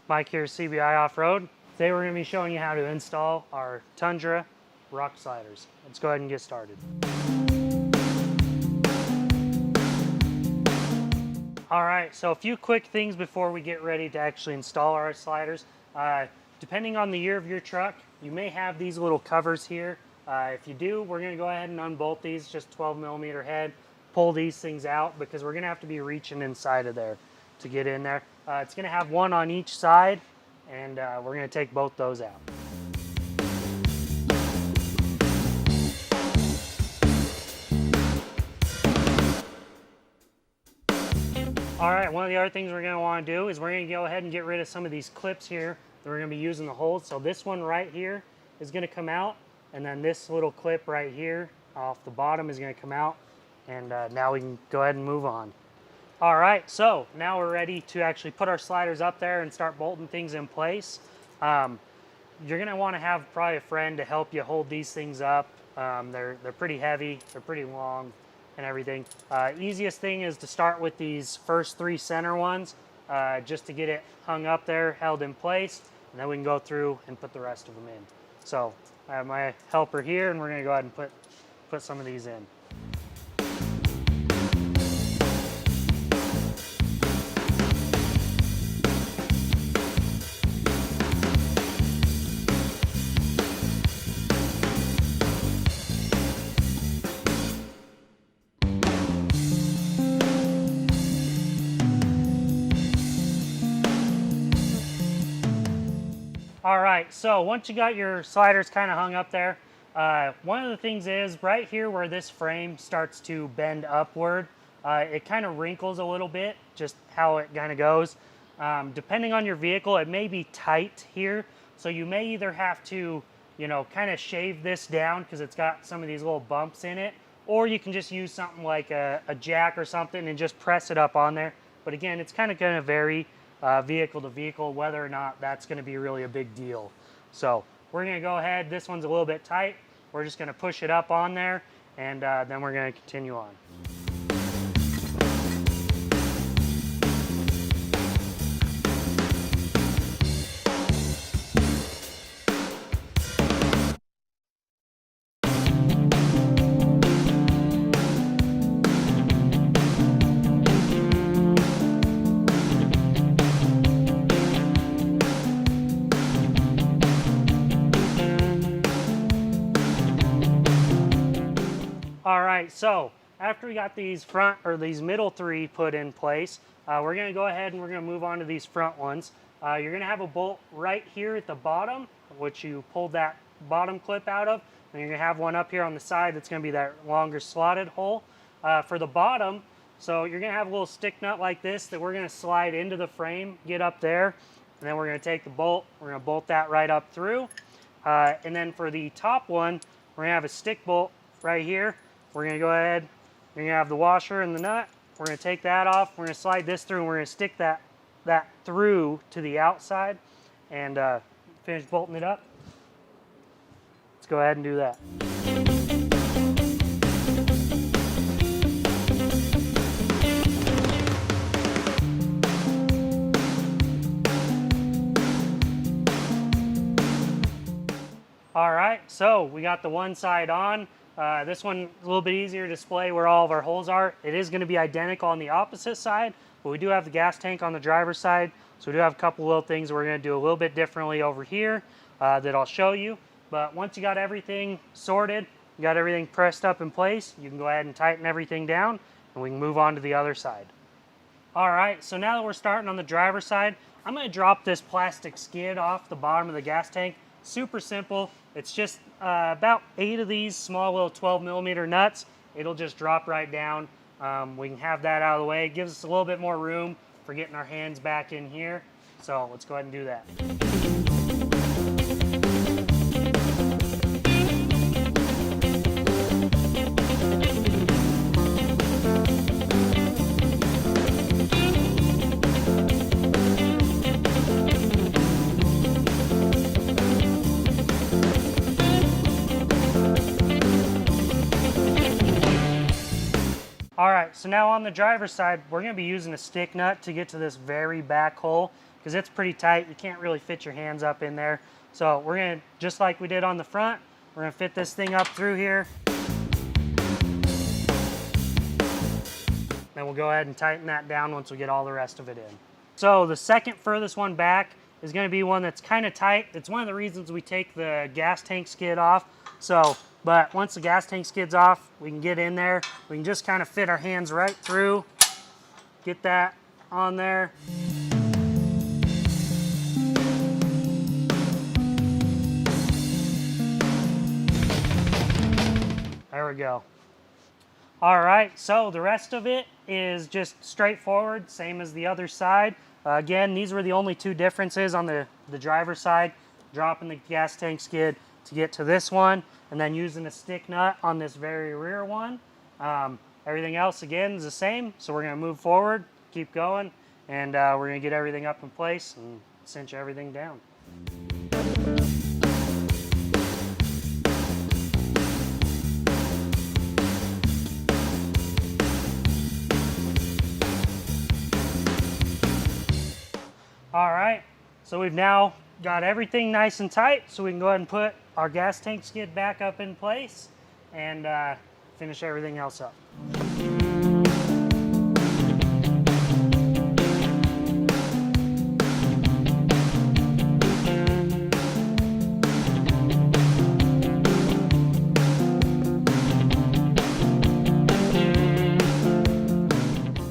Mike here, CBI Off-Road. Today we're going to be showing you how to install our Tundra rock sliders. Let's go ahead and get started. Alright, so a few quick things before we get ready to actually install our sliders. Depending on the year of your truck, you may have these little covers here. If you do, we're going to go ahead and unbolt these, just 12mm head, pull these things out because we're going to have to be reaching inside of there to get in there. It's going to have one on each side, and we're going to take both those out. All right, one of the other things we're going to want to do is we're going to go ahead and get rid of some of these clips here that we're going to be using to hold. So this one right here is going to come out, and then this little clip right here off the bottom is going to come out, and now we can go ahead and move on. All right, so now we're ready to actually put our sliders up there and start bolting things in place. You're going to want to have probably a friend to help you hold these things up. They're pretty heavy, they're pretty long and everything. Easiest thing is to start with these first three center ones just to get it hung up there, held in place, and then we can go through and put the rest of them in. So I have my helper here, and we're going to go ahead and put some of these in. All right, so once you got your sliders kind of hung up there, one of the things is right here where this frame starts to bend upward, it kind of wrinkles a little bit, just how it kind of goes. Depending on your vehicle, it may be tight here, so you may either have to, kind of shave this down because it's got some of these little bumps in it, or you can just use something like a jack or something and just press it up on there. But again, it's kind of going to vary vehicle to vehicle whether or not that's going to be really a big deal. So we're going to go ahead, this one's a little bit tight, we're just going to push it up on there, and then we're going to continue on. All right, so after we got these these middle three put in place, we're going to go ahead and we're going to move on to these front ones. You're going to have a bolt right here at the bottom, which you pulled that bottom clip out of, and you're going to have one up here on the side that's going to be that longer slotted hole. For the bottom, so you're going to have a little stick nut like this that we're going to slide into the frame, get up there, and then we're going to take the bolt, we're going to bolt that right up through. And then for the top one, we're going to have a stick bolt right here. We're going to go ahead, you're going to have the washer and the nut. We're going to take that off. We're going to slide this through, and we're going to stick that through to the outside and finish bolting it up. Let's go ahead and do that. All right, so we got the one side on. This one a little bit easier to display where all of our holes are. It is going to be identical on the opposite side, but we do have the gas tank on the driver's side, so we do have a couple little things we're going to do a little bit differently over here that I'll show you. But once you got everything sorted, you got everything pressed up in place, you can go ahead and tighten everything down, and we can move on to the other side. All right, so now that we're starting on the driver's side, I'm going to drop this plastic skid off the bottom of the gas tank. Super simple. It's just about 8 of these small little 12mm nuts. It'll just drop right down. We can have that out of the way. It gives us a little bit more room for getting our hands back in here. So let's go ahead and do that. right, so now on the driver's side, we're going to be using a stick nut to get to this very back hole because it's pretty tight. You can't really fit your hands up in there. So we're going to, just like we did on the front, we're going to fit this thing up through here. Then we'll go ahead and tighten that down once we get all the rest of it in. So the second furthest one back is going to be one that's kind of tight. It's one of the reasons we take the gas tank skid off. But once the gas tank skid's off, we can get in there. We can just kind of fit our hands right through, get that on there. There we go. All right, so the rest of it is just straightforward, same as the other side. Again, these were the only two differences on the driver's side, dropping the gas tank skid to get to this one, and then using a stick nut on this very rear one. Everything else, again, is the same, so we're going to move forward, keep going, and we're going to get everything up in place and cinch everything down. All right, so we've now got everything nice and tight, so we can go ahead and put our gas tank skid back up in place and finish everything else up.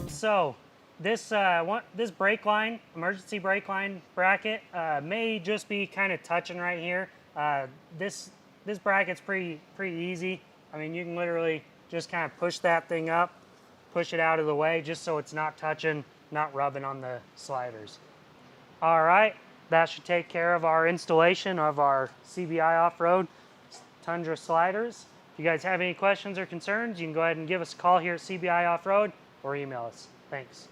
So this brake line, emergency brake line bracket, may just be kind of touching right here. This bracket's pretty easy. I mean, you can literally just kind of push that thing up, push it out of the way, just so it's not touching, not rubbing on the sliders. All right, that should take care of our installation of our CBI off-road Tundra sliders. If you guys have any questions or concerns, you can go ahead and give us a call here at CBI Off-Road or email us. Thanks.